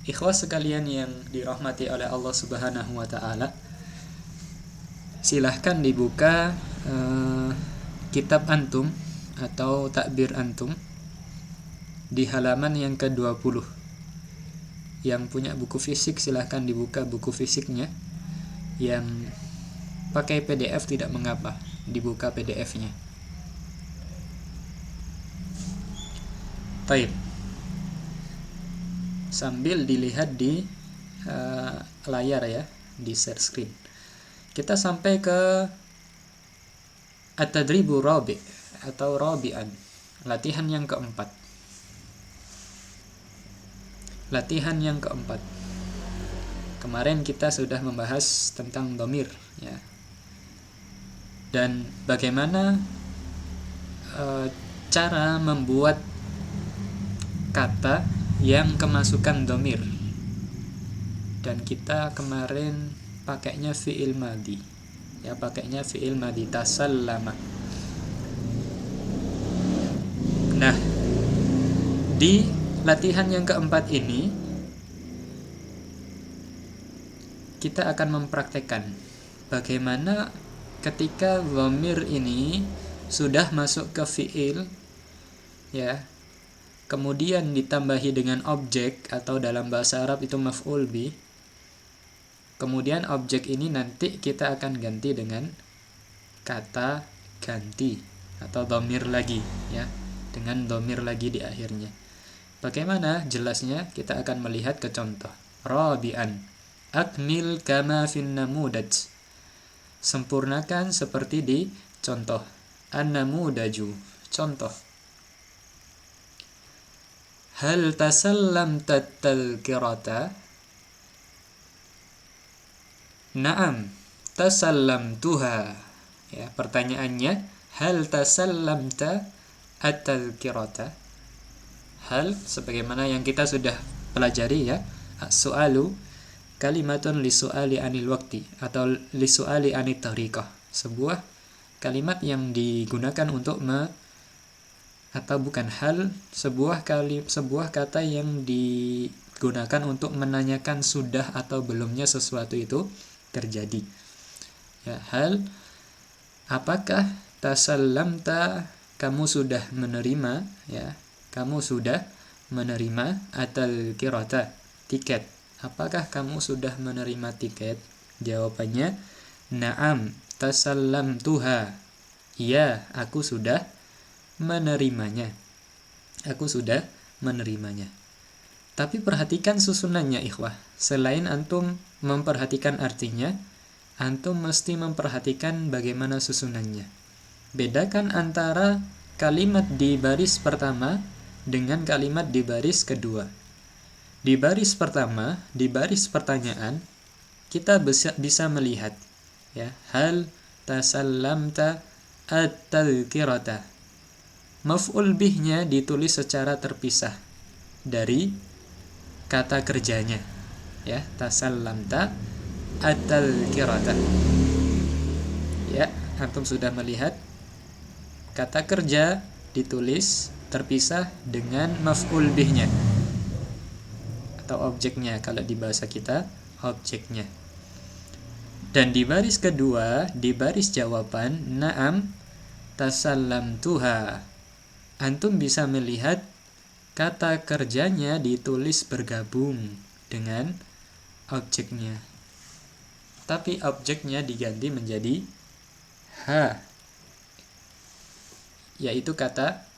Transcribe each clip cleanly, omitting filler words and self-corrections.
Ikhwas sekalian yang dirahmati oleh Allah Subhanahu wa taala, silahkan dibuka kitab antum atau takbir antum di halaman yang ke-20. Yang punya buku fisik silahkan dibuka buku fisiknya. Yang pakai PDF tidak mengapa, dibuka PDF-nya. Taib. Sambil dilihat di layar ya, di share screen. Kita sampai ke at-tadribu rabi' atau rabi'an, latihan yang keempat. Latihan yang keempat. Kemarin kita sudah membahas tentang dhamir ya. Dan bagaimana cara membuat kata yang kemasukan dhamir. Dan kita kemarin pakainya fi'il madhi. Ya, pakainya fi'il madhi, tasallama. Nah, di latihan yang keempat ini kita akan mempraktekkan bagaimana ketika dhamir ini sudah masuk ke fi'il ya, kemudian ditambahi dengan objek atau dalam bahasa Arab itu maf'ul bi. Kemudian objek ini nanti kita akan ganti dengan kata ganti atau dhamir lagi ya, dengan dhamir lagi di akhirnya. Bagaimana jelasnya? Kita akan melihat ke contoh. Rabi'an, akmil kama fin namudaj. Sempurnakan seperti di contoh. An-namudaju, contoh. Hal tasallamta tadhkirata? Na'am, tasallamtuha. Ya, pertanyaannya, hal tasallamta at-tadhkirata? Hal, sebagaimana yang kita sudah pelajari ya, as-su'alu kalimatun lisu'ali anil waqti atau lisu'ali anit tariqah. Sebuah kalimat yang digunakan untuk atau bukan hal, sebuah kata yang digunakan untuk menanyakan sudah atau belumnya sesuatu itu terjadi. Ya, hal, apakah tasallamta, kamu sudah menerima ya, kamu sudah menerima at-tadhkirata, tiket. Apakah kamu sudah menerima tiket? Jawabannya na'am tasallamtuha. Ya, aku sudah menerimanya. Aku sudah menerimanya. Tapi perhatikan susunannya ikhwah. Selain antum memperhatikan artinya, antum mesti memperhatikan bagaimana susunannya. Bedakan antara kalimat di baris pertama dengan kalimat di baris kedua. Di baris pertama, di baris pertanyaan, kita bisa melihat ya, hal tasallamta at-tadhkirata. Maf'ul bihnya ditulis secara terpisah dari kata kerjanya. Ya, tasallamta at-tadhkirata. Ya, antum sudah melihat kata kerja ditulis terpisah dengan maf'ul bihnya atau objeknya, kalau di bahasa kita objeknya. Dan di baris kedua, di baris jawaban, na'am tasallamtuha, antum bisa melihat kata kerjanya ditulis bergabung dengan objeknya, tapi objeknya diganti menjadi ha, yaitu kata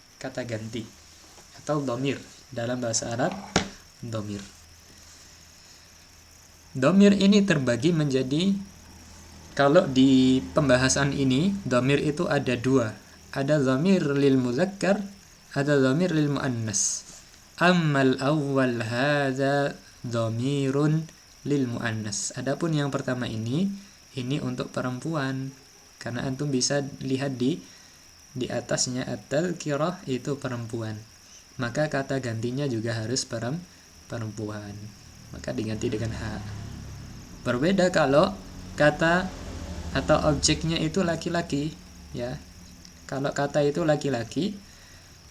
ganti atau dhamir. Dalam bahasa Arab, dhamir. Dhamir ini terbagi menjadi, kalau di pembahasan ini dhamir itu ada dua. Ada dhamir lil muzakkar, ada dhamir lil muannas. Ammal awwal hadza dhamirun lil muannas. Adapun yang pertama ini untuk perempuan, karena antum bisa lihat di atasnya at-tadhkirah itu perempuan, maka kata gantinya juga harus perempuan, maka diganti dengan ha. Berbeda kalau kata atau objeknya itu laki-laki ya. Kalau kata itu laki-laki,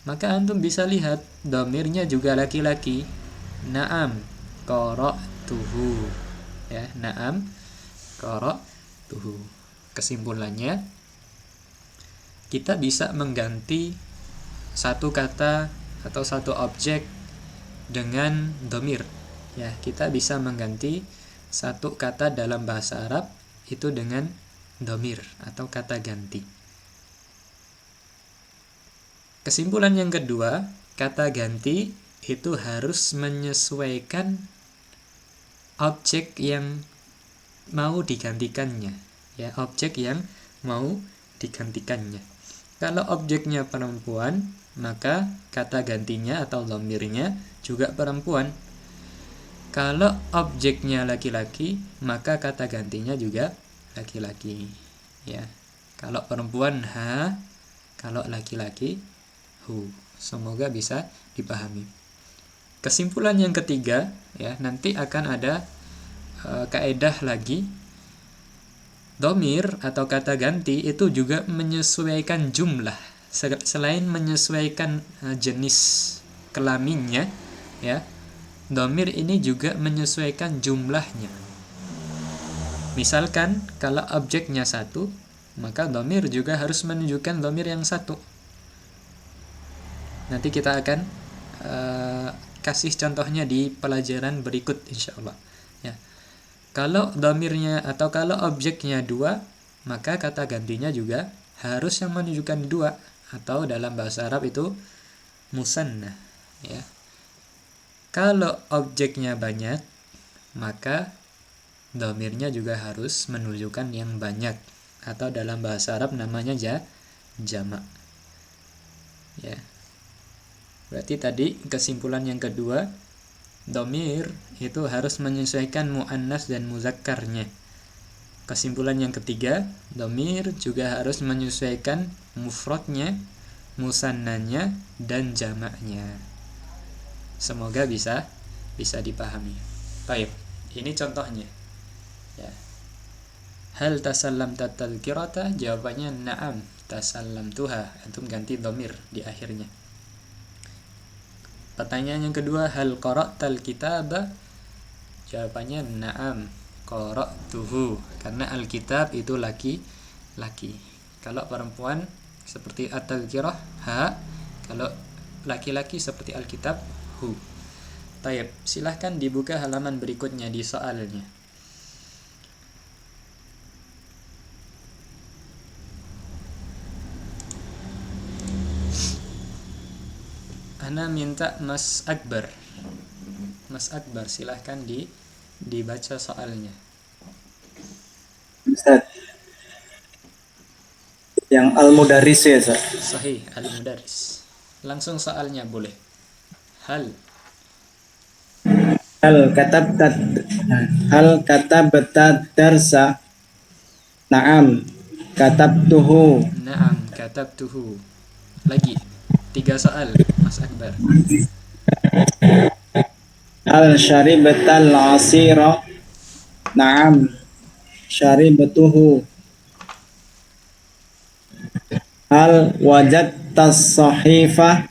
maka antum bisa lihat dhamirnya juga laki-laki. Na'am qara'tuhu. Ya, na'am qara'tuhu. Kesimpulannya, kita bisa mengganti satu kata atau satu objek dengan dhamir. Ya, kita bisa mengganti satu kata dalam bahasa Arab itu dengan dhamir atau kata ganti. Kesimpulan yang kedua, kata ganti itu harus menyesuaikan objek yang mau digantikannya. Ya, objek yang mau digantikannya. Kalau objeknya perempuan, maka kata gantinya atau dhamirnya juga perempuan. Kalau objeknya laki-laki, maka kata gantinya juga laki-laki. Ya. Kalau perempuan ha, kalau laki-laki hu. Semoga bisa dipahami. Kesimpulan yang ketiga, ya, nanti akan ada kaidah lagi. Dhamir atau kata ganti itu juga menyesuaikan jumlah. Selain menyesuaikan jenis kelaminnya, ya, dhamir ini juga menyesuaikan jumlahnya. Misalkan kalau objeknya satu, maka dhamir juga harus menunjukkan dhamir yang satu. Nanti kita akan kasih contohnya di pelajaran berikut insyaallah. Ya. Kalau dhamirnya atau kalau objeknya dua, maka kata gantinya juga harus yang menunjukkan dua, atau dalam bahasa Arab itu musanna. Ya. Kalau objeknya banyak, maka dhamirnya juga harus menunjukkan yang banyak, atau dalam bahasa Arab namanya jamak. Ya. Berarti tadi kesimpulan yang kedua, dhamir itu harus menyesuaikan muannas dan muzakkarnya. Kesimpulan yang ketiga, dhamir juga harus menyesuaikan mufradnya, musannanya, dan jamaknya. Semoga bisa dipahami. Baik, ini contohnya. Ya. Hal tasallamta tadhkirata? Jawabannya na'am, tasallamtuha. Antum ganti dhamir di akhirnya. Pertanyaan yang kedua, hal qara'tal kitaba? Jawabannya na'am, qara'tuhu. Karena alkitab itu laki-laki. Kalau perempuan seperti at-tadhkirah ha, kalau laki-laki seperti alkitab hu. Baik, silahkan dibuka halaman berikutnya di soalnya. Ana minta Mas Akbar. Mas Akbar, silahkan dibaca soalnya. Ustaz, yang Al-Mudaris ya, Ustaz? Sahih, Al-Mudaris. Langsung soalnya boleh. Hal katabtat hal katabatat darsa? Na'am, katabtuhu. na'am katabtuhu. Lagi 3 soal, Mas Akbar. Hal syaribatal asira? Na'am, syaribatuhu. Hal wajadtas sahifah?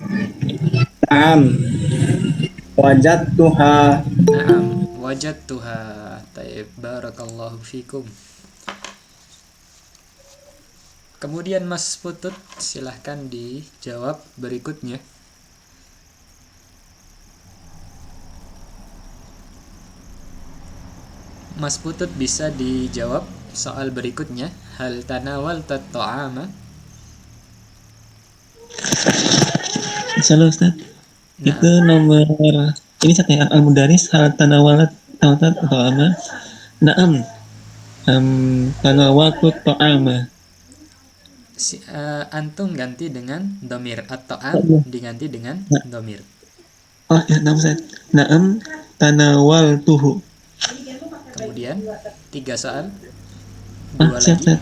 Na'am, wajadtuha. Na'am wajadtuha. Taib, barakallahu fikum. Kemudian Mas Putut, silahkan dijawab berikutnya. Mas Putut bisa dijawab soal berikutnya. Hal tanawaltat ta'ama? Salah Ustaz. Nah, Itu nomor ini saya Al-Mudaris hal tanawalat tautat ta'ama. Na'am. Tanawaltu ta'ama. Antum ganti dengan domir, atau diganti dengan domir. Oh ya, na'am Ustaz. Na'am tanawaltuhu. Kemudian 3 soal, 2 Siap lagi. Ustaz.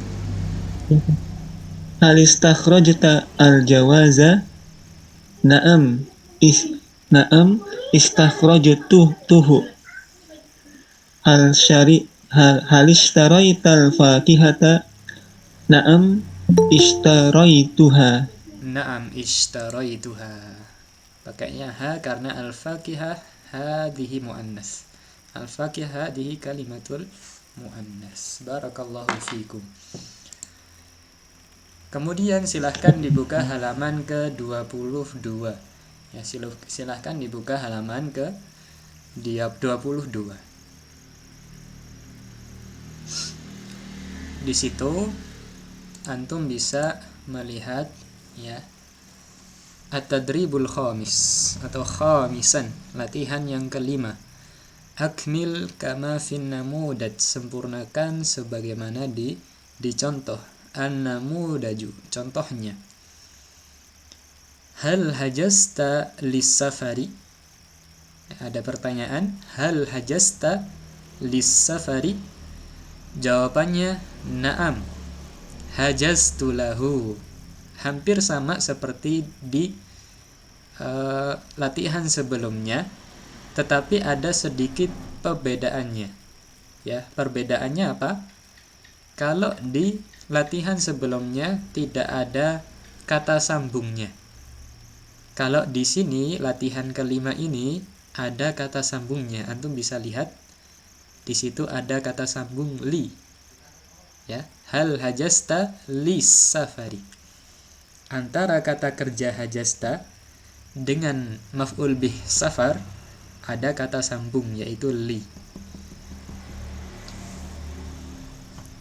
Hal istakhrajta al-jawaza? Na'am. Na'am istakhrajtuhu. Hal ishtaraital fakihata? Na'am ishtaraituha. Naam ishtaraituha. Pakainya ha karena al-fakihah hadhihi muannas. Al-fakihah hadihi kalimatul muannas. Barakallahu fikum. Kemudian silahkan dibuka halaman ke-22. Ya, silahkan dibuka halaman ke 22. Di situ antum bisa melihat ya at-tadribul khamis atau khamisan, latihan yang kelima. Akmil kama fin namudaj, sempurnakan sebagaimana dicontoh. An-namudaju, contohnya. Hal hajasta lis-safari? Ada pertanyaan, hal hajasta lis-safari? Jawabannya na'am. Hajaztu lahu. Hampir sama seperti di latihan sebelumnya, tetapi ada sedikit perbedaannya. Ya, perbedaannya apa? Kalau di latihan sebelumnya tidak ada kata sambungnya. Kalau di sini latihan kelima ini ada kata sambungnya. Antum bisa lihat di situ ada kata sambung li. Ya, hal hajasta lis safari. Antara kata kerja hajasta dengan maf'ul bih safar ada kata sambung yaitu li.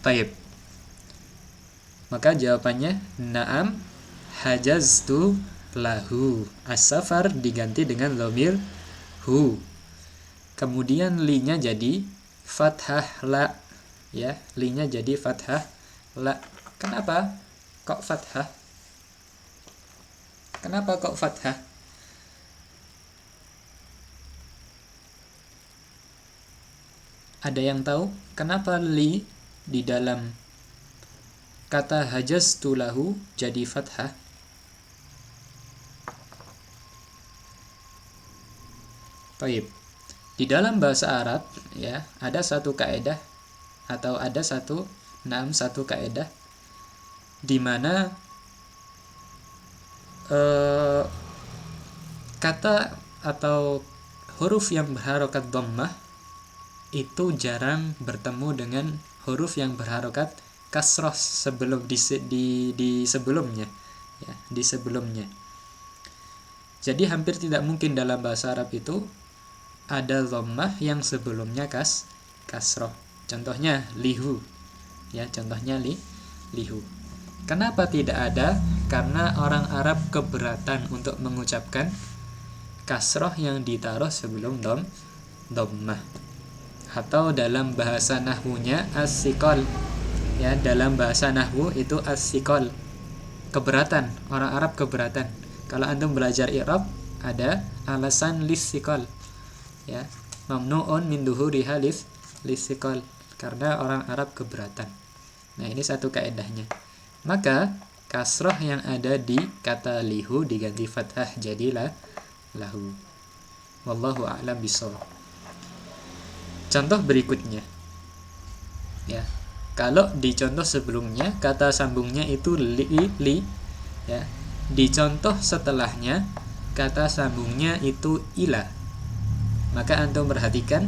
Taib. Maka jawabannya na'am hajaztu lahu. As-safar diganti dengan dhamir hu. Kemudian li-nya jadi fathah la. Ya, li-nya jadi fathah la. Kenapa kok fathah? Kenapa kok fathah? Ada yang tahu kenapa li di dalam kata hajaztu lahu jadi fathah? Baik. Di dalam bahasa Arab ya, ada satu kaidah atau ada satu kaidah di mana kata atau huruf yang berharokat dhammah itu jarang bertemu dengan huruf yang berharokat kasroh sebelum di sebelumnya ya, di sebelumnya. Jadi hampir tidak mungkin dalam bahasa Arab itu ada dhammah yang sebelumnya kasroh. Contohnya lihu ya, contohnya lihu. Kenapa tidak ada? Karena orang Arab keberatan untuk mengucapkan kasroh yang ditaruh sebelum dhammah. Atau dalam bahasa nahwunya as-siqal. Ya, dalam bahasa nahwu itu as-siqal. Keberatan, orang Arab keberatan. Kalau antum belajar i'rab ada alasan lis-siqal. Ya, mamnu'un min duhuriha lis-siqal, karena orang Arab keberatan. Nah, ini satu kaedahnya. Maka kasroh yang ada di kata lihu diganti fathah jadilah lahu. Wallahu a'lam bishawab. Contoh berikutnya. Ya. Kalau di contoh sebelumnya kata sambungnya itu li ya. Di contoh setelahnya kata sambungnya itu ila. Maka antum perhatikan,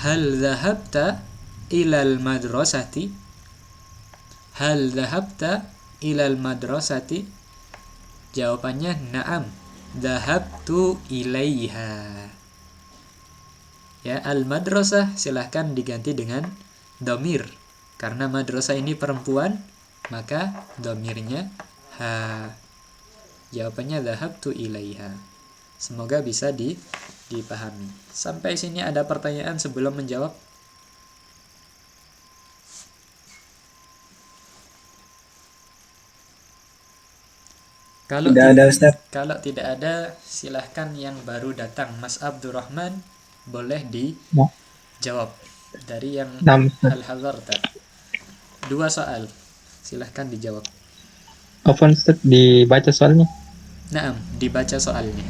hal dhahabta ilal madrasati? Hal dhahabta ilal madrasati? Jawabannya na'am, dhahabtu ilaiha. Ya, al-madrasah silahkan diganti dengan dhamir. Karena madrasah ini perempuan, maka dhamirnya ha. Jawabannya dhahabtu ilaiha. Semoga bisa dipahami. Sampai sini ada pertanyaan sebelum menjawab? Kalau Tidak ada, Ustaz. Kalau tidak ada, silahkan yang baru datang, Mas Abdurrahman, boleh dijawab dari yang hal-halarta. 2 soal, silahkan dijawab. Apaan Ustaz, dibaca soalnya? Naam, dibaca soalnya.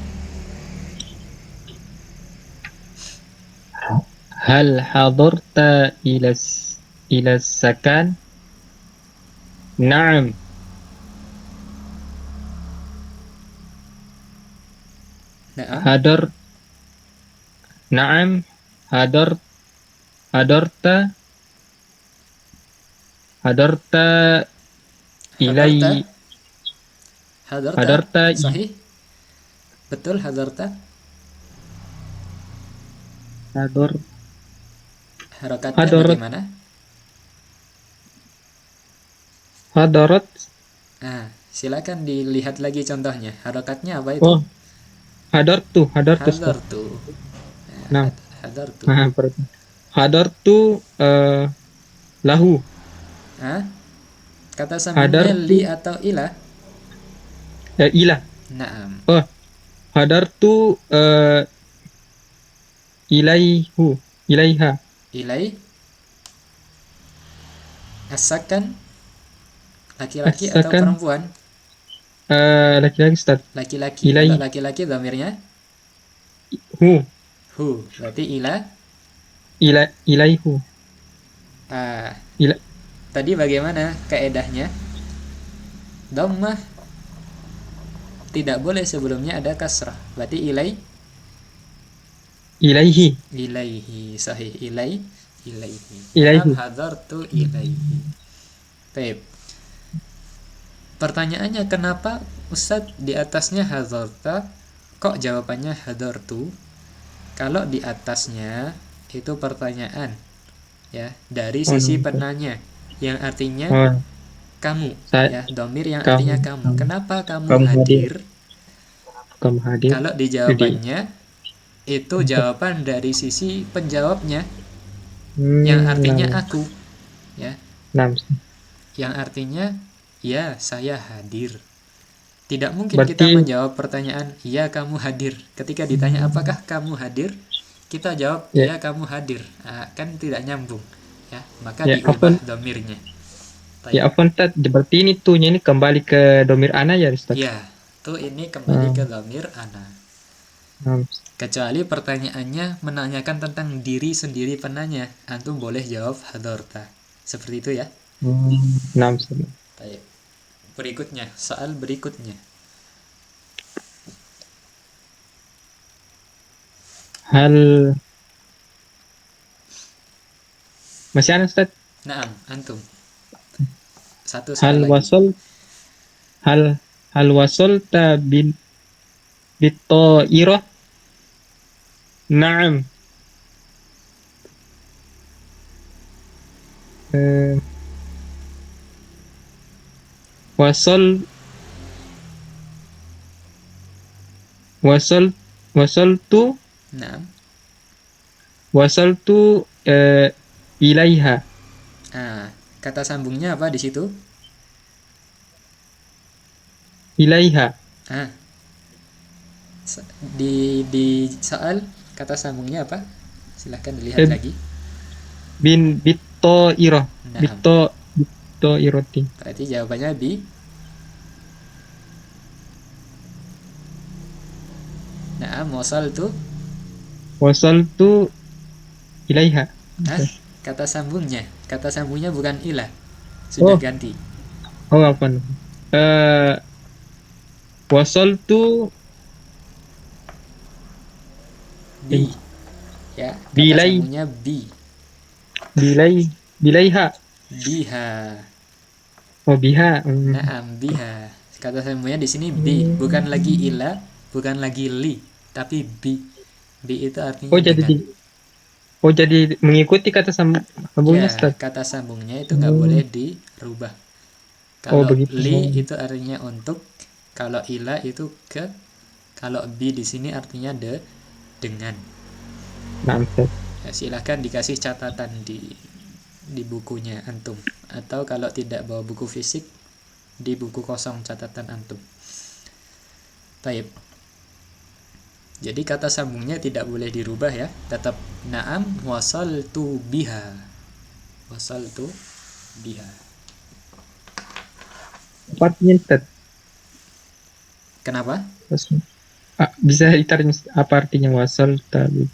Hal hadarta ila sakan? Na'am. Naam. Hadar. Na'am. hador hadorta hadorta Hadarta, ilai hadarta, hadorta sahih, betul hadarta. hador Harokatnya hadorot bagaimana? hadorot Silakan dilihat lagi contohnya. Harokatnya apa itu? oh hadortu Ustaz. Hadartu. Nah, Hadartu. berarti hadortu lahu Ah, kata sambungnya li hadartu atau ila? ilah. Naam. Oh, hadartu ilaiha Ilai asakan laki-laki atau asakan perempuan? laki-laki Ustaz. Laki-laki. Kalau Ilai laki-laki dhamirnya hu hu. Berarti ilaihu Ah, ila tadi bagaimana kaedahnya? Dhammah tidak boleh sebelumnya ada kasrah. Berarti ilaihi ilaihi sahih ilaihi. Naam ilaihu. hadartu ilaihi. Baik. Pertanyaannya kenapa Ustadz di atasnya hadarta kok jawabannya hadartu? Kalau di atasnya itu pertanyaan ya dari Oh, sisi no. penanya yang artinya Oh, kamu saya ya, domir yang kamu artinya kamu. Kenapa kamu kamu hadir hadir? kamu hadir Kalau di jadi jawabannya itu jawaban dari sisi penjawabnya yang artinya nah, aku ya, nah, yang artinya ya saya hadir. Tidak mungkin kita berarti menjawab pertanyaan ya kamu hadir. Ketika ditanya apakah kamu hadir, kita jawab ya ya kamu hadir. Kan tidak nyambung ya, maka ya diubah apun domirnya. ya apun Tad, berarti ini tuhnya ini kembali ke domir ana ya Ustaz. Ya, tuh ini kembali ke domir ana. Nah, Kecuali pertanyaannya menanyakan tentang diri sendiri penanya, antum boleh jawab hadorta. Seperti itu ya. nah, Ustaz. Baik. Berikutnya, soal berikutnya. Hal masih ada Ustaz. Naam, antum. Satu soal Hal lagi. wasol hal hal wasol ta bito iroh. Naam. Eh, wasol wasol wasol tu Naam. wasol tu ilaiha Kata sambungnya apa di situ? ilaiha Ah, di soal kata sambungnya apa? Silahkan dilihat Eh, lagi. bin bito iroh Naam. bito iroti. Berarti jawabannya bi. Naam, wasal tu. Wasol tu ilaiha. Kata sambungnya. Kata sambungnya bukan ilah. Sudah Oh, ganti. oh apa? Wasol tu Bi. Ya, kata bilai sambungnya bi. bilaiha. Biha. Oh biha. Naam, biha. Kata sambungnya di sini bi, bukan lagi ilah, bukan lagi li, tapi bi. Bi itu artinya Oh jadi dengan. oh jadi mengikuti kata sambungnya Ya, Ustaz. kata sambungnya itu nggak boleh dirubah. Oh Kalau begitu. li itu artinya untuk, kalau ila itu ke, kalau bi di sini artinya dengan. Nah, Ustaz. Ya, silahkan dikasih catatan di bukunya antum, atau kalau tidak bawa buku fisik di buku kosong catatan antum. Taib. Jadi kata sambungnya tidak boleh dirubah ya, tetap naam wasaltu biha. Wasaltu biha. Apa artinya Ustaz? Kenapa? Bisa ditarik apa artinya wasol tadi?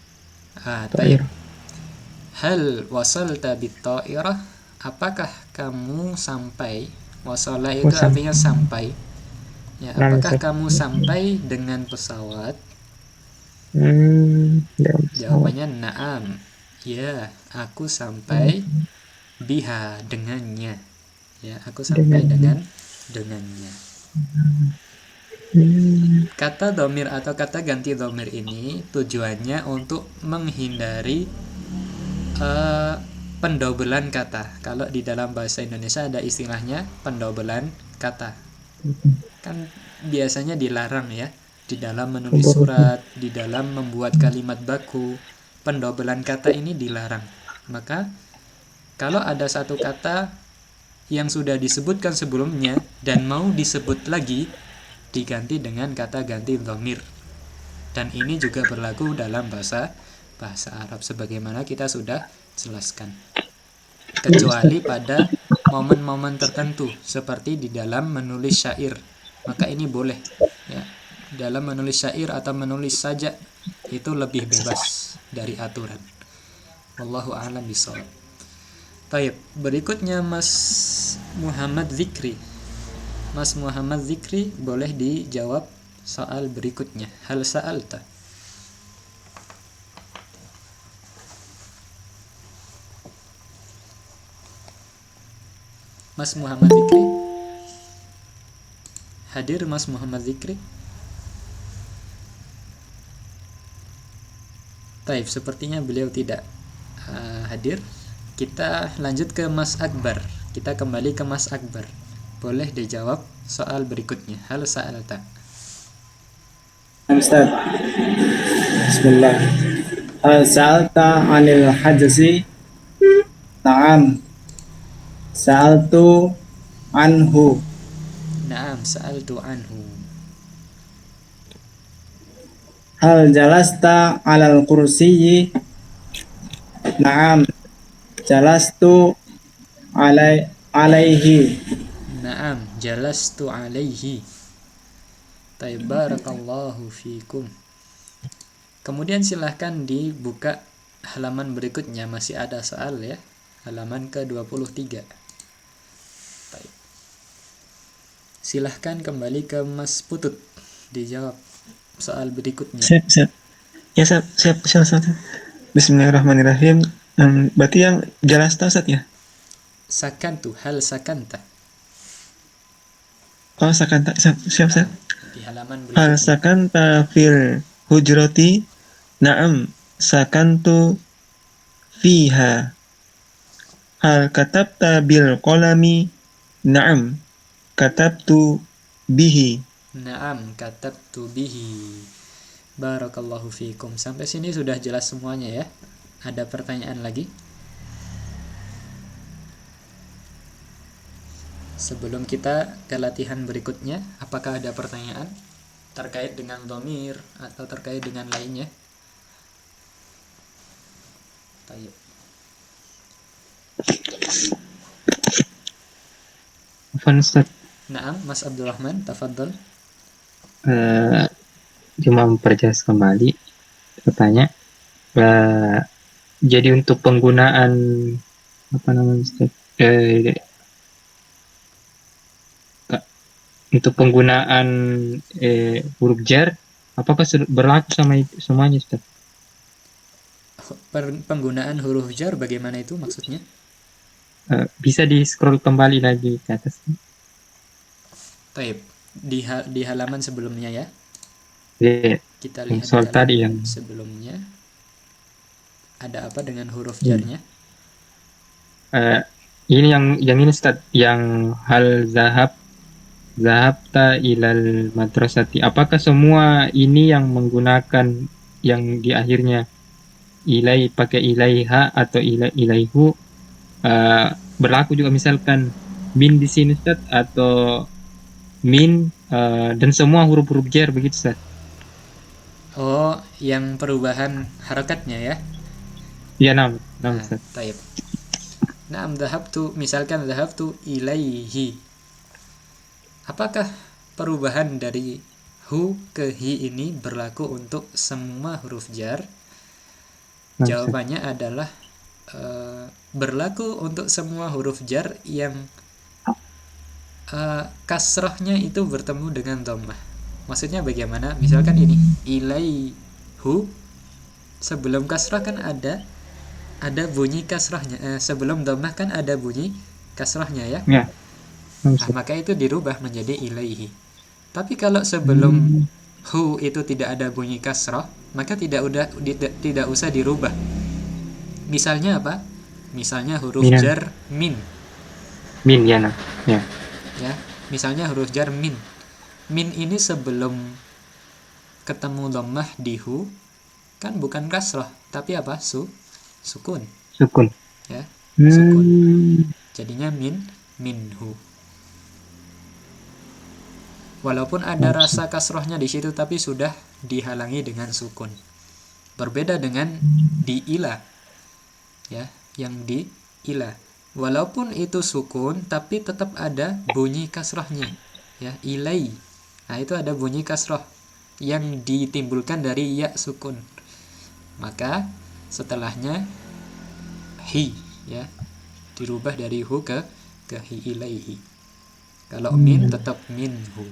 Taib. Hal wasalta bit-ta'irah? Apakah kamu sampai? Wasalah itu artinya sampai. Ya, apakah kamu sampai dengan pesawat? Dalam pesawat. Jawabannya na'am. Ya, aku sampai biha dengannya. Ya, aku sampai dengannya. Kata domir atau kata ganti domir ini tujuannya untuk menghindari pendobelan kata. Kalau di dalam bahasa Indonesia ada istilahnya pendobelan kata. Kan biasanya dilarang ya, di dalam menulis surat, di dalam membuat kalimat baku, pendobelan kata ini dilarang. Maka kalau ada satu kata yang sudah disebutkan sebelumnya dan mau disebut lagi, diganti dengan kata ganti dhamir. Dan ini juga berlaku dalam bahasa Arab sebagaimana kita sudah jelaskan. Kecuali pada momen-momen tertentu seperti di dalam menulis syair, maka ini boleh ya. Dalam menulis syair atau menulis sajak itu lebih bebas dari aturan. Wallahu a'lam bishawab. Baik, berikutnya Mas Muhammad Zikri. Mas Muhammad Zikri, boleh dijawab soal berikutnya. Hal sa'alta? Mas Muhammad Zikri? Hadir Mas Muhammad Zikri? Taib, sepertinya beliau tidak hadir. Kita lanjut ke Mas Akbar. Kita kembali ke Mas Akbar. Boleh dijawab soal berikutnya. Hal sa'alta? Ustaz. Bismillah. Hal sa'alta 'anil hajzi? Na'am. Sa'altu anhu. Naam, sa'altu anhu. Hal jalasta 'alal kursiyyi? Na'am. Jalastu alaihi. Naam, jalastu alaihi. Taib, barakallahu fikum. Kemudian silahkan dibuka halaman berikutnya, masih ada soal ya. Halaman ke-23. Taib. Silahkan kembali ke Mas Putut, dijawab soal berikutnya. Siap. Ya, siap. Bismillahirrahmanirrahim. Berarti yang jelas tahu Ustaz ya? Sakantu, hal sakanta. Oh, sakanta. Siap. Di halaman Hal berikutnya. sakanta fil hujrati? Na'am, sakantu fiha. Hal katabta bil qalami? Na'am, katabtu bihi. Naam, katabtu bihi. Barakallahu fikum. Sampai sini sudah jelas semuanya ya. Ada pertanyaan lagi? Sebelum kita ke latihan berikutnya, apakah ada pertanyaan terkait dengan dhamir atau terkait dengan lainnya? Tayyib. Afwan Ustaz, Naam, Mas Abdurrahman, tafadhol. cuma memperjelas kembali bertanya. Jadi untuk penggunaan apa namanya Ustaz? Untuk penggunaan huruf jar, apakah berlaku sama itu semuanya Ustaz? Penggunaan huruf jar bagaimana itu maksudnya? Bisa di scroll kembali lagi ke atas. Taib. Di halaman sebelumnya ya. Ya, Kita lihat soal di tadi halaman yang sebelumnya. Ada apa dengan huruf jarnya? ini yang ini Ustaz, yang hal zahabta ilal madrasati. Apakah semua ini yang menggunakan yang di akhirnya ilai pakai ilaiha atau ilaihu berlaku juga misalkan min di sini Ustaz, atau min dan semua huruf-huruf jar begitu Ustaz? Oh, yang perubahan harakatnya ya. Ya, nam Ustaz. Taib. Naam, misalkan dhahabtu ilaihi. Apakah perubahan dari hu ke hi ini berlaku untuk semua huruf jar? Jawabannya adalah berlaku untuk semua huruf jar yang kasrohnya itu bertemu dengan dhammah. Maksudnya bagaimana? Misalkan ini ilaihu hu, sebelum kasrah kan ada bunyi kasrahnya. Sebelum dhammah kan ada bunyi kasrahnya ya. Ya. Nah, maka itu dirubah menjadi ilaihi. Tapi kalau sebelum hu itu tidak ada bunyi kasrah, maka tidak usah dirubah. Misalnya apa? Misalnya huruf Min. jar min. Min ya nah. Ya. Ya, misalnya huruf jar min. Min ini sebelum ketemu dhammah di hu kan bukan kasrah, tapi apa? Sukun. Sukun. Ya, sukun. Hmm. Jadinya minhu. Walaupun ada rasa kasrohnya di situ, tapi sudah dihalangi dengan sukun. Berbeda dengan di ila, ya, yang di ila. Walaupun itu sukun, tapi tetap ada bunyi kasrohnya, ya, ilai. Nah, itu ada bunyi kasroh yang ditimbulkan dari ya sukun. Maka setelahnya hi, ya, dirubah dari hu ke hi ilaihi. Kalau min tetap minhu.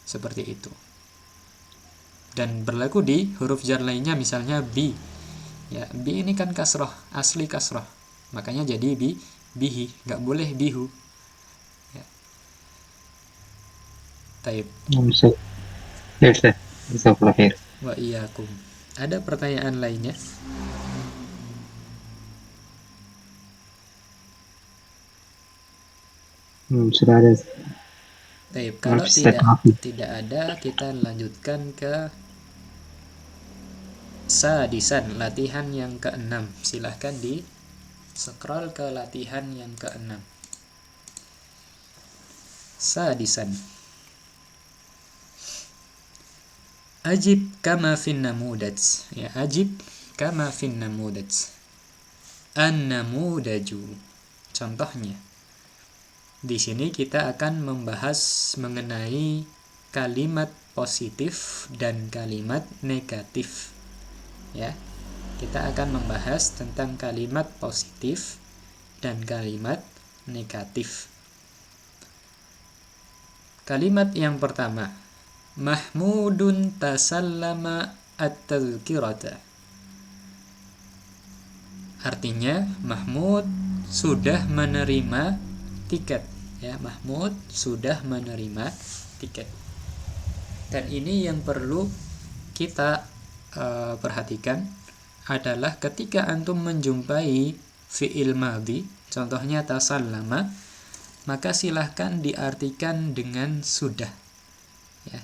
Seperti itu. Dan berlaku di huruf jar lainnya, misalnya bi. Ya, bi ini kan kasroh, asli kasroh. Makanya jadi bihi, nggak boleh bihu. Ya. Taib. Bisa. Bisa khair. Wa iyyakum. Ada pertanyaan lainnya? Sudah ada. Taib. Kalau Step tidak ada, kita lanjutkan ke sadisan, latihan yang ke-6. Silahkan di scroll ke latihan yang ke-6. Sadisan. Ajib kama fin namudaj. Ya, ajib kama fin namudaj. An-namudaju. Contohnya. Di sini kita akan membahas mengenai kalimat positif dan kalimat negatif. Ya. Kita akan membahas tentang kalimat positif dan kalimat negatif. Kalimat yang pertama, Mahmudun tasallama at-tadhkirata. Artinya, Mahmud sudah menerima tiket. Ya, Mahmud sudah menerima tiket. Dan ini yang perlu kita perhatikan adalah ketika antum menjumpai fi'il madhi, contohnya tasallama, maka silahkan diartikan dengan sudah. Ya,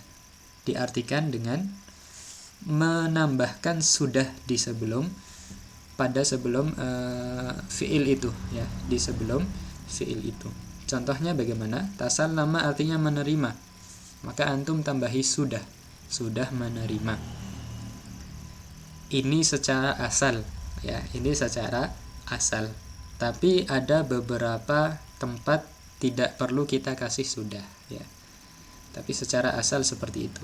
diartikan dengan menambahkan sudah di sebelum fi'il itu, ya, di sebelum fi'il itu. Contohnya bagaimana? Tasallama artinya menerima, maka antum tambahi sudah menerima. Ini secara asal, ya, ini secara asal. Tapi ada beberapa tempat tidak perlu kita kasih sudah, ya. Tapi secara asal seperti itu.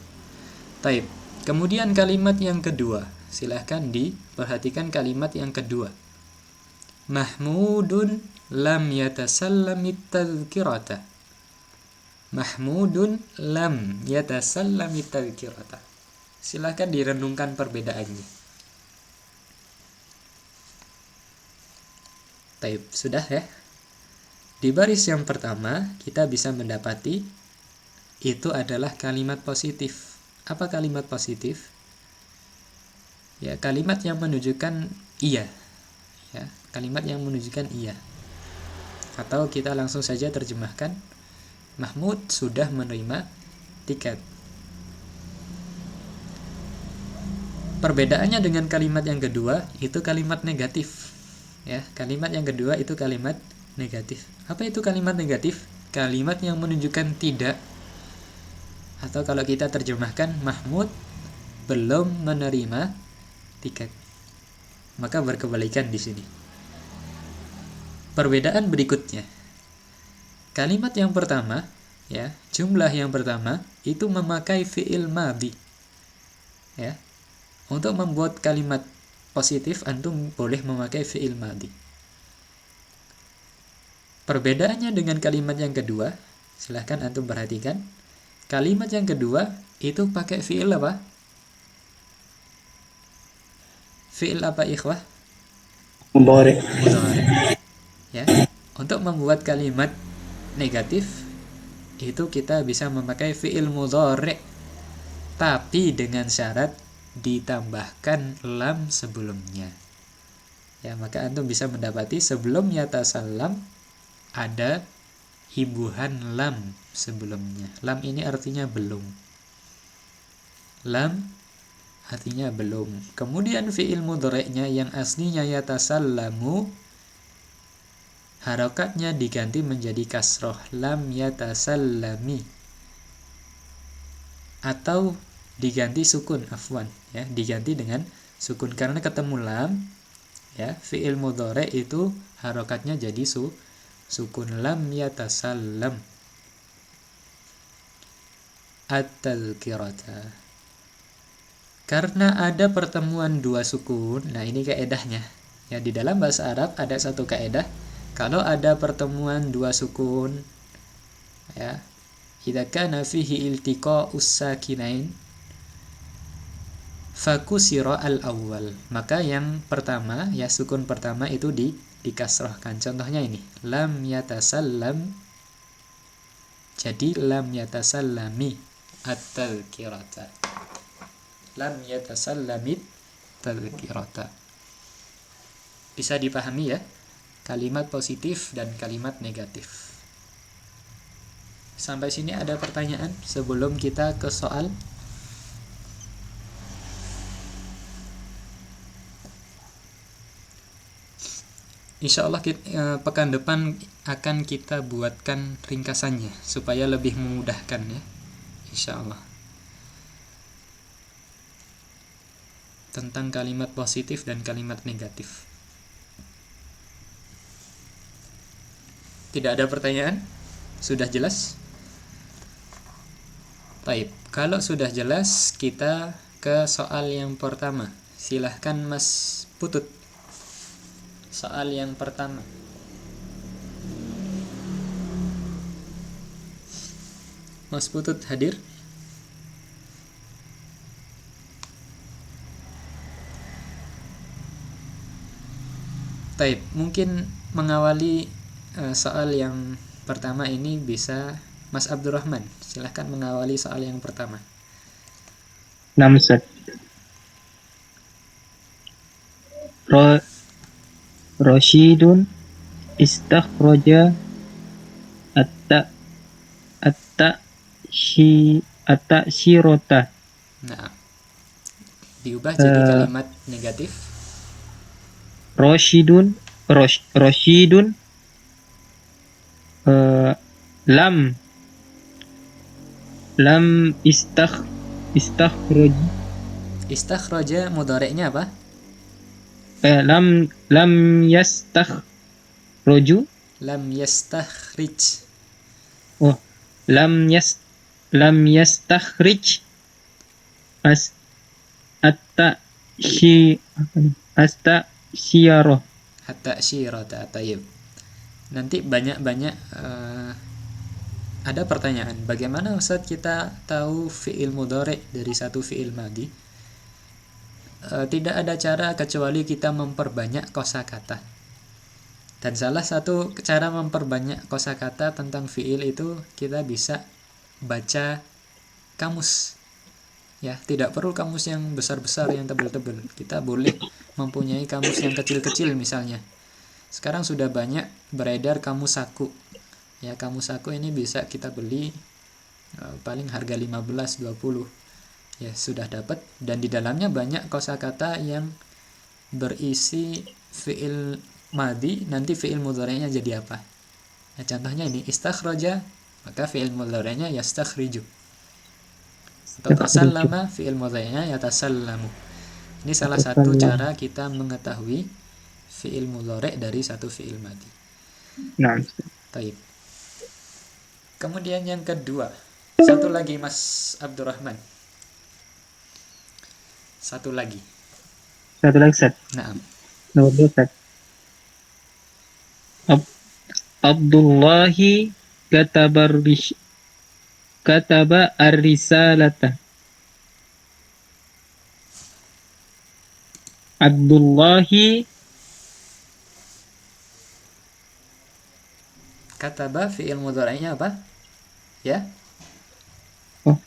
Taib. Kemudian kalimat yang kedua, silahkan diperhatikan kalimat yang kedua. Mahmudun lam yatasallamit tadhkirata. Mahmudun lam yatasallamit tadhkirata. Silahkan direnungkan perbedaannya. Taib, sudah ya? Di baris yang pertama, kita bisa mendapati itu adalah kalimat positif. Apa kalimat positif? Ya, kalimat yang menunjukkan iya. Ya, kalimat yang menunjukkan iya. Atau kita langsung saja terjemahkan, Mahmud sudah menerima tiket. Perbedaannya dengan kalimat yang kedua, itu kalimat negatif. Ya, kalimat yang kedua itu kalimat negatif. Apa itu kalimat negatif? Kalimat yang menunjukkan tidak. Atau kalau kita terjemahkan, Mahmud belum menerima tiket. Maka berkebalikan di sini. Perbedaan berikutnya. Kalimat yang pertama, ya, jumlah yang pertama itu memakai fi'il madhi. Ya. Untuk membuat kalimat positif, antum boleh memakai fi'il madhi. Perbedaannya dengan kalimat yang kedua, silahkan antum perhatikan. Kalimat yang kedua itu pakai fi'il apa? Fi'il apa ikhwah? Mudhari. Mudhari. Ya. Untuk membuat kalimat negatif itu kita bisa memakai fi'il mudhari, tapi dengan syarat ditambahkan lam sebelumnya. Ya, maka antum bisa mendapati sebelum yatasallam ada hibuhan lam sebelumnya. Lam ini artinya belum. Lam artinya belum. Kemudian fi'il mudhari'nya yang aslinya yatasallamu, harokatnya diganti menjadi kasroh, lam yatasallami, atau diganti sukun, afwan, ya, diganti dengan sukun karena ketemu lam, ya. Fi'il mudhari' itu harokatnya jadi sukun, lam yatasallam. At-tadhkirata, karena ada pertemuan dua sukun. Nah, ini kaedahnya. Ya, di dalam bahasa Arab ada satu kaedah. Kalau ada pertemuan dua sukun, ya, idza kana fihi iltiqa'us sakinain fakusira al-awwal, maka yang pertama, ya, sukun pertama itu dikasrahkan. Contohnya ini, lam yatasallam jadi lam yatasallami at-tadhkirata. Lam yatasallamit tadhkirata. Bisa dipahami ya? Kalimat positif dan kalimat negatif. Sampai sini ada pertanyaan sebelum kita ke soal? Insya Allah pekan depan akan kita buatkan ringkasannya supaya lebih memudahkan ya. Insya Allah. Tentang kalimat positif dan kalimat negatif. Tidak ada pertanyaan? Sudah jelas? Baik, kalau sudah jelas kita ke soal yang pertama. Silahkan Mas Putut. Soal yang pertama. Mas Putut hadir? Baik, mungkin mengawali soal yang pertama ini bisa Mas Abdurrahman. Silahkan mengawali soal yang pertama. Namsat. Rashidun istakhraja at-ta'shirata. Nah, diubah jadi kalimat negatif. Rashidun lam istakhraj Istakhraja mudhari'nya apa? lam yastakhraju. Lam yastakhrij. Oh, lam yastakhrij at-ta'syirah. Hatta syirata tayyib. Nanti banyak-banyak ada pertanyaan, bagaimana Ustaz kita tahu fi'il mudhari' dari satu fi'il madhi? Tidak ada cara kecuali kita memperbanyak kosakata. Dan salah satu cara memperbanyak kosakata tentang fi'il itu kita bisa baca kamus. Ya, tidak perlu kamus yang besar-besar, yang tebal-tebal. Kita boleh mempunyai kamus yang kecil-kecil misalnya. Sekarang sudah banyak beredar kamus saku. Ya, kamus saku ini bisa kita beli paling harga 15-20. Ya, sudah dapat, dan di dalamnya banyak kosakata yang berisi fi'il madhi, nanti fi'il mudhari'nya jadi apa? Nah, contohnya ini istakhraja, maka fi'il mudhari'nya yastakhriju. Atau tasallama, fi'il mudhari'nya yatasallamu. Ini salah satu cara kita mengetahui fi'il mudhari' dari satu fi'il madhi. Nah, Baik. Kemudian yang kedua, satu lagi Mas Abdurrahman. Satu lagi. Set. Naam. Nomor 2 set. Abdullahi kataba ar-risalata. Abdullahi Kataba fi'il mudhari'nya apa? Ya, oh,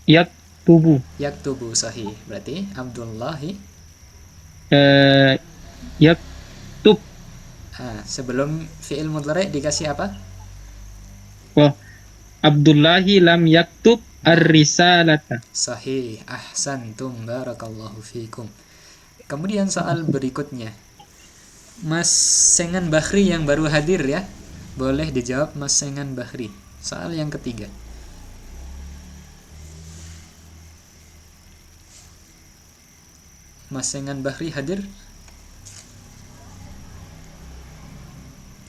yaktubu yaktubu sahih. Berarti Abdullahi. eh, yaktub Sebelum fi'il mudhari' dikasih apa? oh, Abdullahi lam yaktub ar-risalata. Sahih. Ahsantum barakallahu fikum. Kemudian soal berikutnya. Mas Sengan Bahri yang baru hadir ya. Boleh dijawab Mas Sengan Bahri. Soal yang ketiga. Mas Sengan Bahri hadir?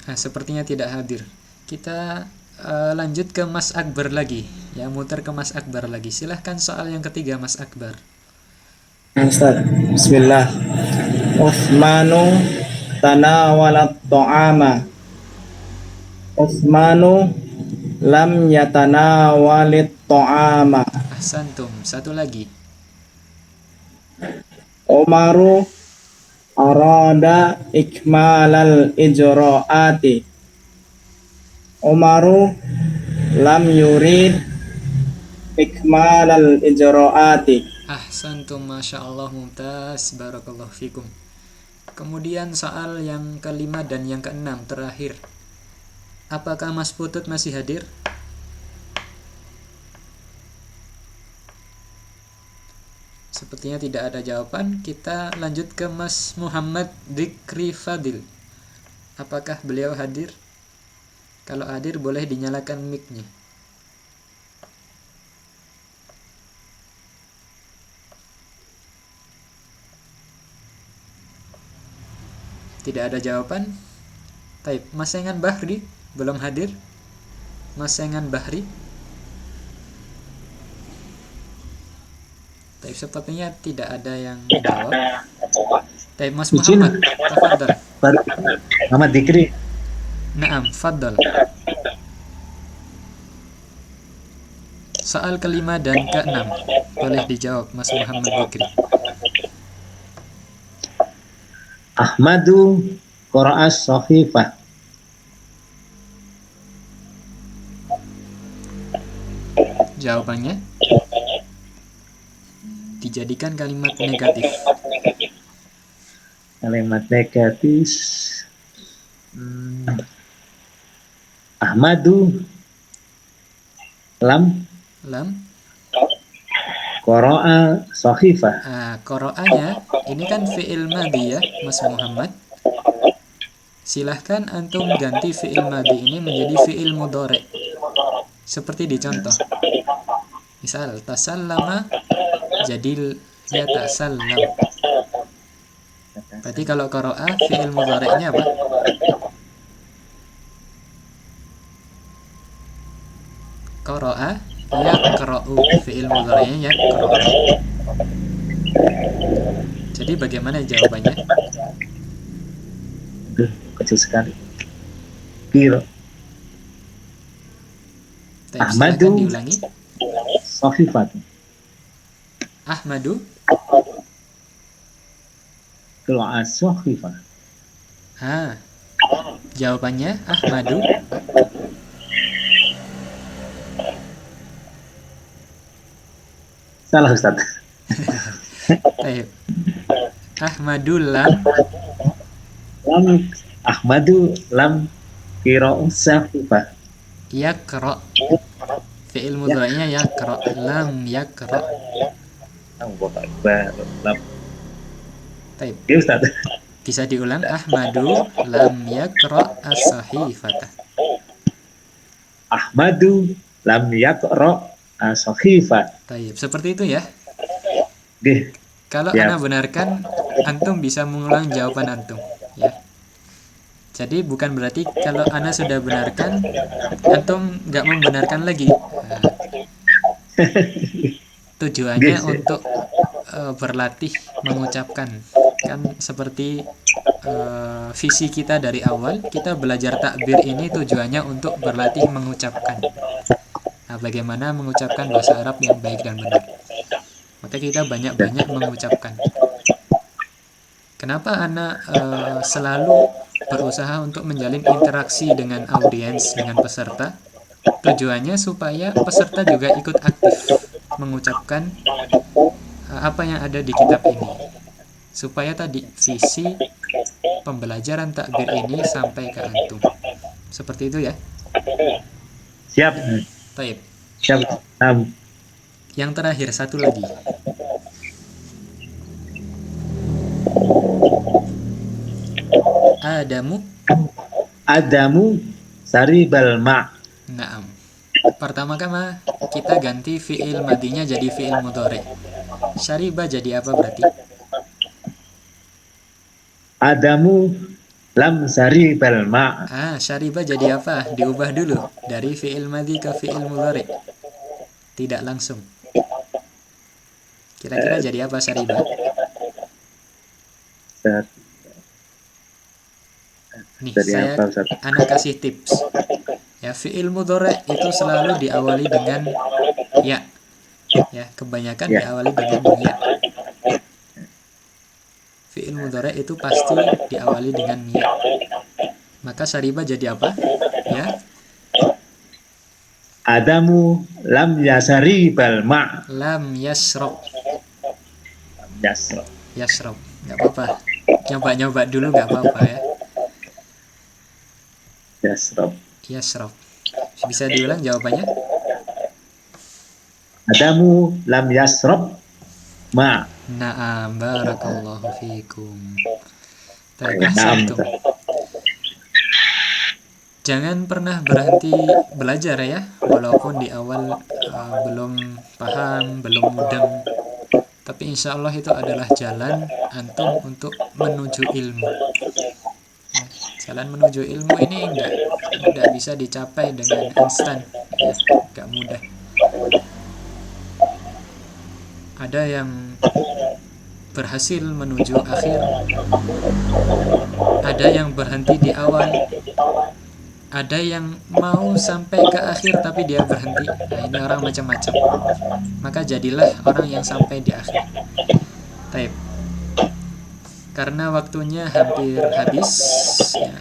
Sepertinya tidak hadir. Kita lanjut ke Mas Akbar lagi. Ya, muter ke Mas Akbar lagi. Silahkan soal yang ketiga Mas Akbar. Ustaz, Bismillah. Utsmanu tanawalat ta'ama. Utsmanu lam yatanawalit ta'ama. Ahsantum. Satu lagi. Umaru arada ikmalal ijraati. Umaru lam yurid ikmalal ijraati. Ahsantum, Masya Allah, mumtaz, barakallahu fikum. Kemudian soal yang kelima dan yang keenam terakhir. Apakah Mas Putut masih hadir? Sepertinya tidak ada jawaban. Kita lanjut ke Mas Muhammad Dikri Fadil. Apakah beliau hadir? Kalau hadir boleh dinyalakan mic-nya. Tidak ada jawaban. Taib. Mas Sengan Bahri belum hadir. Mas Sengan Bahri. Taib, sepertinya tidak ada yang menjawab. Taib. Mas Muhammad, tafadhal. Muhammad Dikri. Naam, faddal. Soal kelima dan keenam boleh dijawab Mas Muhammad Dikri. Ahmadu qira'as sahifah. Jawabannya dijadikan kalimat negatif. Kalimat negatif. Ahmadu lam Lam. qira'a sahifah. Qira'ahnya ini kan fi'il madhi ya Mas Muhammad. Silahkan antum ganti fi'il madhi ini menjadi fi'il mudhari'. Seperti di contoh. Misal tasallama jadi yatasallam. Berarti kalau qira'a fi'il mudhari'nya apa? Qira'a yaqra'u, fi'il mudhari'nya yaqra'u. Jadi bagaimana jawabannya? Aduh, kecil sekali. Kira Silakan diulangi. sahifat. Ahmadu. Qira'a sahifah. Jawabannya Ahmadu. Salah Ustaz. Taib. Ahmadul lam Ahmadu lam qira'a sahifah. yaqra. Fi'il mudhari'nya yaqra, lam yaqra. Taib. Ya Ustaz. Bisa diulang. Ahmadu lam yaqra as-sahifata. Ahmadu lam yaqra as-sahifah. Taib. Seperti itu ya. Nggih. Kalau Ya. Ana benarkan, antum bisa mengulang jawaban antum, ya. Jadi bukan berarti kalau Ana sudah benarkan, antum nggak membenarkan lagi. Tujuannya Yes. untuk berlatih mengucapkan. Kan seperti visi kita dari awal, kita belajar takbir ini tujuannya untuk berlatih mengucapkan. Bagaimana mengucapkan bahasa Arab yang baik dan benar. maka kita banyak-banyak mengucapkan. Kenapa anak selalu berusaha untuk menjalin interaksi dengan audiens, dengan peserta? Tujuannya supaya peserta juga ikut aktif mengucapkan apa yang ada di kitab ini, supaya tadi visi pembelajaran takbir ini sampai ke antum. Seperti itu ya. Siap. Taib. Siap. Yang terakhir satu lagi. Adamu saribal ma. Naam. Pertama-tama kita ganti fi'il madinya jadi fi'il mudhari. Syariba jadi apa berarti? Adamu lam saribal ma. Syariba jadi apa? Diubah dulu dari fi'il madi ke fi'il mudhari. Tidak langsung. Kira-kira jadi apa syariba? Nih, anak kasih tips. Ya, fi'il mudhari itu selalu diawali dengan ya. Ya, kebanyakan diawali dengan ya. Fi'il mudhari itu pasti diawali dengan ya. Maka syariba jadi apa? Ya. Adamu lam yasaribal ma. Lam yasrob. Yasrob. Nggak apa-apa. Nyoba-nyoba dulu nggak apa-apa ya. Yasrob. Bisa diulang jawabannya? Adamu lam yasrob ma. Na'am, barakallahu fikum. Ahsantum. Jangan pernah berhenti belajar ya, walaupun di awal belum paham, belum mudeng. Tapi insya Allah itu adalah jalan antum untuk menuju ilmu. Ya, jalan menuju ilmu ini enggak bisa dicapai dengan instan, ya, enggak mudah. Ada yang berhasil menuju akhir, ada yang berhenti di awal, ada yang mau sampai ke akhir tapi dia berhenti. Nah, ini orang macam-macam. Maka jadilah orang yang sampai di akhir. Taib. Karena waktunya hampir habis ya.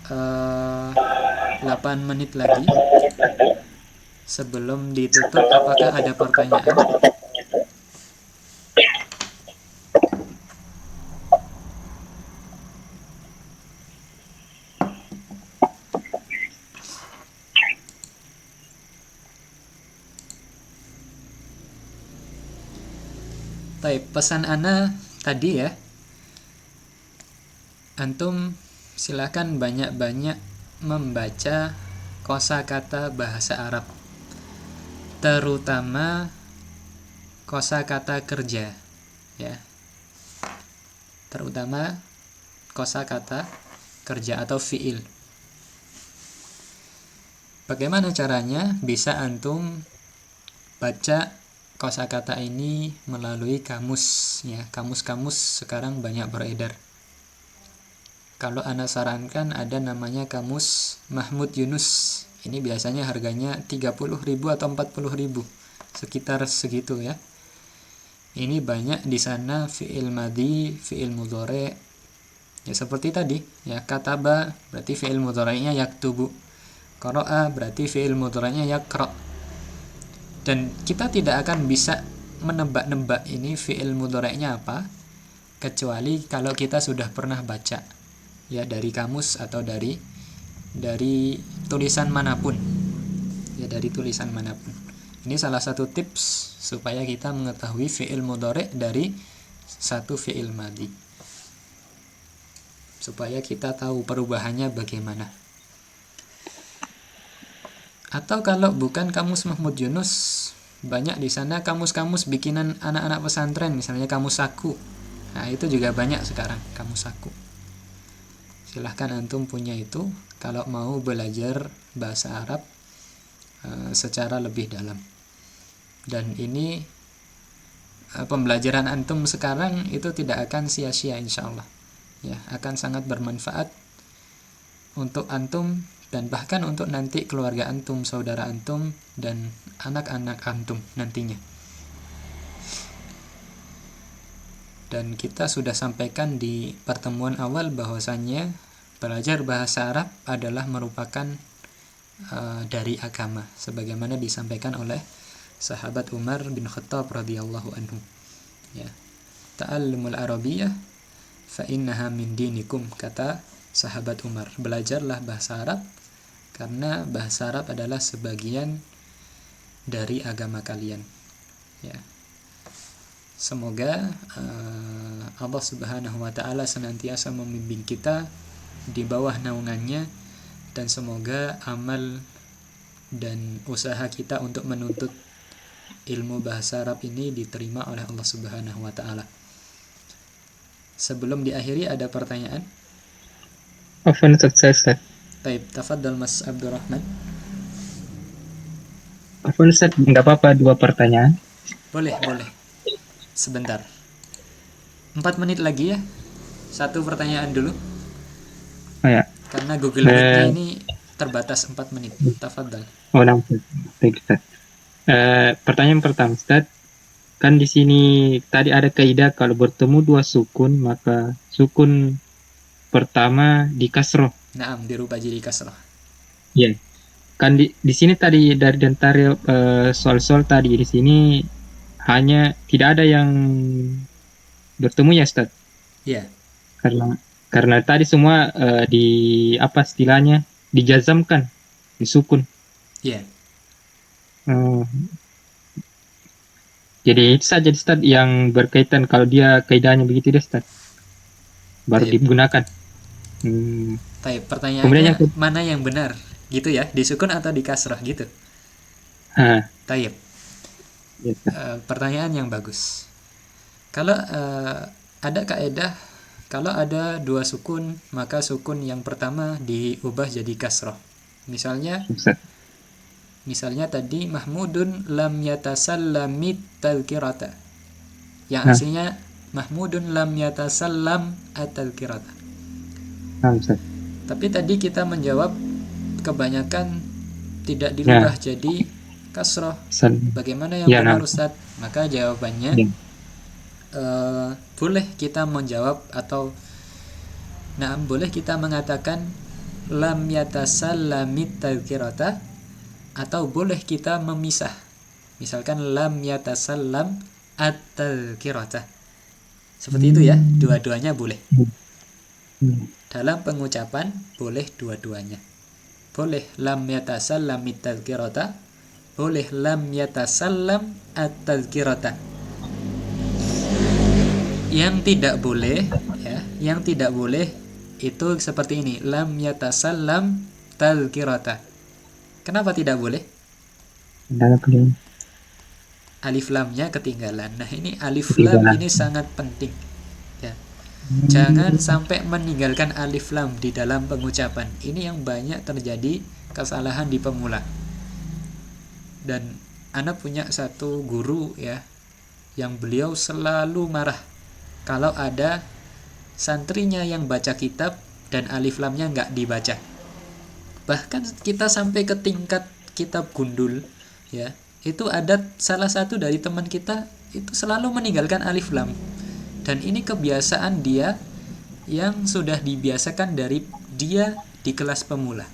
8 menit lagi sebelum ditutup. Apakah ada pertanyaan? Baik, pesan Ana tadi ya, antum silakan banyak-banyak membaca kosakata bahasa Arab, terutama kosakata kerja ya, terutama kosakata kerja atau fiil. Bagaimana caranya? Bisa antum baca kosakata ini melalui kamus ya. Kamus-kamus sekarang banyak beredar. Kalau Ana sarankan ada namanya kamus Mahmud Yunus. Ini biasanya harganya 30.000 atau 40.000, sekitar segitu ya. Ini banyak di sana fi'il madhi, fi'il mudhari. Ya seperti tadi ya, kataba berarti fi'il mudhari'nya yaktubu. Qara'a berarti fi'il mudhari'nya yaqra'. Dan kita tidak akan bisa menebak-nebak ini fi'il mudhari'nya apa, kecuali kalau kita sudah pernah baca ya dari kamus atau dari tulisan manapun ya, dari tulisan manapun. Ini salah satu tips supaya kita mengetahui fi'il mudhari' dari satu fi'il madhi, supaya kita tahu perubahannya bagaimana. Atau kalau bukan kamus Mahmud Yunus, banyak di sana kamus-kamus bikinan anak-anak pesantren, misalnya kamus saku. Nah, itu juga banyak sekarang kamus saku. Silahkan antum punya itu kalau mau belajar bahasa Arab secara lebih dalam. Dan ini pembelajaran antum sekarang itu tidak akan sia-sia insyaallah. Ya, akan sangat bermanfaat untuk antum dan bahkan untuk nanti keluarga antum, saudara antum, dan anak-anak antum nantinya. Dan kita sudah sampaikan di pertemuan awal bahwasannya belajar bahasa Arab adalah merupakan dari agama, sebagaimana disampaikan oleh sahabat Umar bin Khattab radhiyallahu anhu. Ya. Ta'allumul Arabiyyah fa innaha min dinikum, kata sahabat Umar. Belajarlah bahasa Arab karena bahasa Arab adalah sebagian dari agama kalian. Ya. Semoga Allah Subhanahu wa taala senantiasa membimbing kita di bawah naungannya, dan semoga amal dan usaha kita untuk menuntut ilmu bahasa Arab ini diterima oleh Allah Subhanahu wa taala. Sebelum diakhiri ada pertanyaan? Afwan Ustaz. Baik, tafadhal Mas Abdurrahman. Afwan Ustaz, enggak apa-apa 2 pertanyaan. Boleh. Sebentar. 4 menit lagi ya. 1 pertanyaan dulu. Oh ya. Karena Google Meet-nya ini terbatas 4 menit. Tafadhal. Oh, nampak. Baik, Ustaz. Pertanyaan pertama, Ustaz. Kan di sini tadi ada kaidah kalau bertemu 2 sukun, maka sukun pertama di kasroh. Naam, dirubah jadi kasrah. Iya. Kan di sini tadi dari antara soal-soal tadi di sini hanya tidak ada yang bertemu ya, Ustaz. Iya. Karena tadi semua di apa istilahnya dijazamkan, disukun. Iya. Jadi itu saja Ustaz yang berkaitan kalau dia kaidahnya begitu deh Ustaz. Baru Baik. digunakan. Baik, Kemudian pertanyaannya yang mana yang benar? Gitu ya, disukun atau di kasrah gitu. Taib. Ya, Pertanyaan yang bagus. Kalau ada kaidah, kalau ada 2 sukun, maka sukun yang pertama diubah jadi kasrah. Misalnya tadi Mahmudun lam yatasallamit tadhkirata. Yang aslinya Mahmudun lam yatasallam at-tadhkirata. Tapi tadi kita menjawab kebanyakan tidak dirubah jadi kasroh. Bagaimana yang benar Ustaz? Maka jawabannya boleh kita menjawab atau boleh kita mengatakan lam yatasallamit tadhkirata, atau boleh kita memisah. Misalkan lam yatasallam at-tadhkirata. Seperti itu ya, dua-duanya boleh. Dalam pengucapan boleh dua-duanya. Boleh lam yatasallamit tadhkirata, boleh lam yatasallam at-tadhkirata. Yang tidak boleh ya, yang tidak boleh itu seperti ini, lam yatasallam tadhkirata. Kenapa tidak boleh? Alif lamnya ketinggalan. Nah, ini alif lam ini sangat penting ya. Jangan sampai meninggalkan alif lam di dalam pengucapan. Ini yang banyak terjadi kesalahan di pemula. Dan Ana punya satu guru ya, yang beliau selalu marah kalau ada santrinya yang baca kitab dan alif lamnya nggak dibaca. Bahkan kita sampai ke tingkat kitab gundul ya, itu ada salah satu dari teman kita itu selalu meninggalkan alif lam. Dan ini kebiasaan dia yang sudah dibiasakan dari dia di kelas pemula.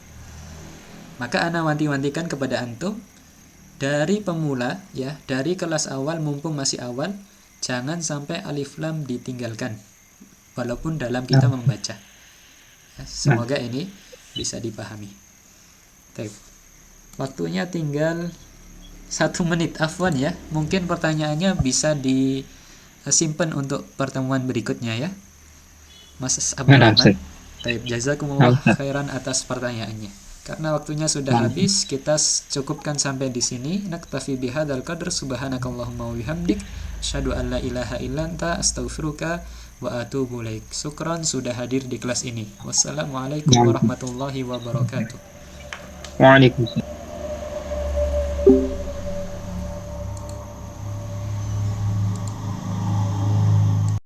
Maka Ana wanti-wantikan kepada antum, dari pemula ya, dari kelas awal mumpung masih awal, jangan sampai alif lam ditinggalkan walaupun dalam kita membaca ya, semoga ini bisa dipahami. Waktunya tinggal 1 menit, afwan ya. Mungkin pertanyaannya bisa disimpan untuk pertemuan berikutnya ya, Mas Abdurrahman. Jazakumullah khairan atas pertanyaannya. Karena waktunya sudah habis, kita cukupkan sampai di sini. Naktafi bihadzal qadr, subhanakallahumma wa bihamdik, asyhadu an la ilaha illa anta, astaghfiruka wa atubu ilaik. Syukran sudah hadir di kelas ini. Wassalamualaikum warahmatullahi wabarakatuh. Waalaikumsalam.